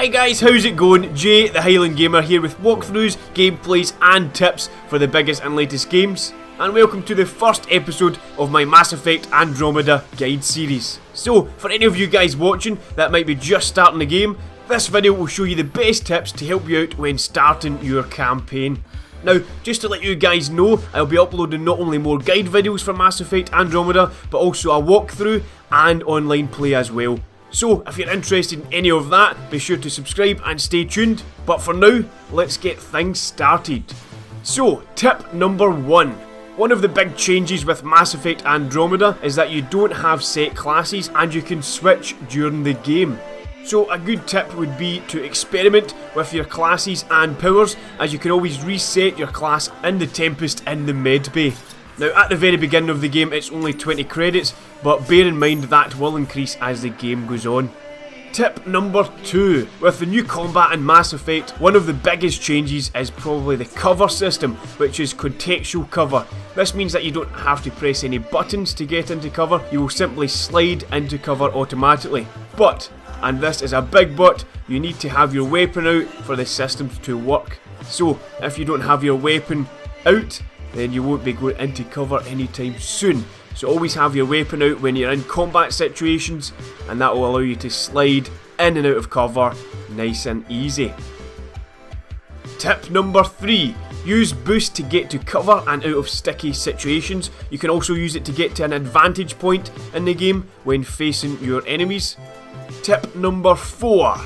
Hi guys, how's it going? Jay, the Highland Gamer here with walkthroughs, gameplays and tips for the biggest and latest games. And welcome to the first episode of my Mass Effect Andromeda guide series. So, for any of you guys watching that might be just starting the game, this video will show you the best tips to help you out when starting your campaign. Now, just to let you guys know, I'll be uploading not only more guide videos for Mass Effect Andromeda, but also a walkthrough and online play as well. So, if you're interested in any of that, be sure to subscribe and stay tuned. But for now, let's get things started. So, tip number 1. One of the big changes with Mass Effect Andromeda is that you don't have set classes and you can switch during the game. So a good tip would be to experiment with your classes and powers, as you can always reset your class in the Tempest in the medbay. Now at the very beginning of the game it's only 20 credits, but bear in mind that will increase as the game goes on. Tip number 2. With the new combat in Mass Effect, one of the biggest changes is probably the cover system, which is contextual cover. This means that you don't have to press any buttons to get into cover, you will simply slide into cover automatically. But, and this is a big but, you need to have your weapon out for the system to work. So, if you don't have your weapon out, then you won't be going into cover anytime soon. So always have your weapon out when you're in combat situations, and that will allow you to slide in and out of cover nice and easy. Tip number 3. Use boost to get to cover and out of sticky situations. You can also use it to get to an advantage point in the game when facing your enemies. Tip number 4.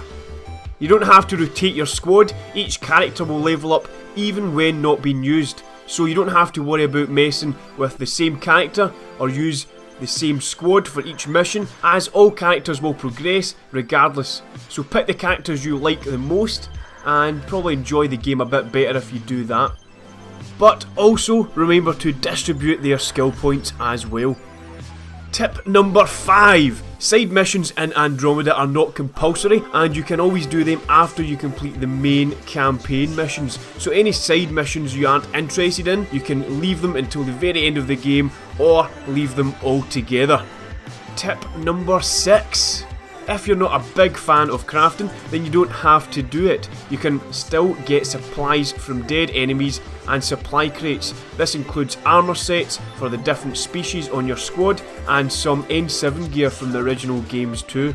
You don't have to rotate your squad. Each character will level up even when not being used. So you don't have to worry about messing with the same character or use the same squad for each mission, as all characters will progress regardless. So pick the characters you like the most and probably enjoy the game a bit better if you do that. But also remember to distribute their skill points as well. Tip number 5. Side missions in Andromeda are not compulsory and you can always do them after you complete the main campaign missions. So any side missions you aren't interested in, you can leave them until the very end of the game or leave them altogether. Tip number 6. If you're not a big fan of crafting, then you don't have to do it. You can still get supplies from dead enemies and supply crates. This includes armor sets for the different species on your squad and some N7 gear from the original games too.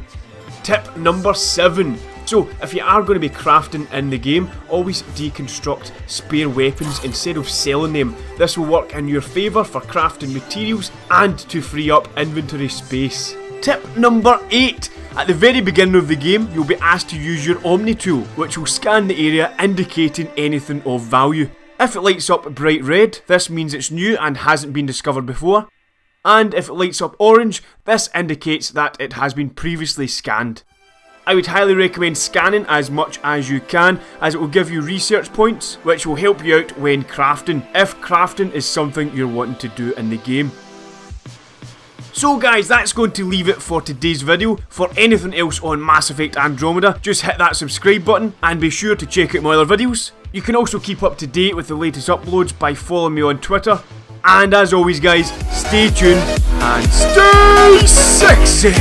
Tip number 7. So if you are going to be crafting in the game, always deconstruct spare weapons instead of selling them. This will work in your favour for crafting materials and to free up inventory space. Tip number 8. At the very beginning of the game, you'll be asked to use your Omni tool, which will scan the area indicating anything of value. If it lights up bright red, this means it's new and hasn't been discovered before. And if it lights up orange, this indicates that it has been previously scanned. I would highly recommend scanning as much as you can, as it will give you research points, which will help you out when crafting, if crafting is something you're wanting to do in the game. So guys, that's going to leave it for today's video. For anything else on Mass Effect Andromeda, just hit that subscribe button and be sure to check out my other videos. You can also keep up to date with the latest uploads by following me on Twitter. And as always guys, stay tuned and stay sexy!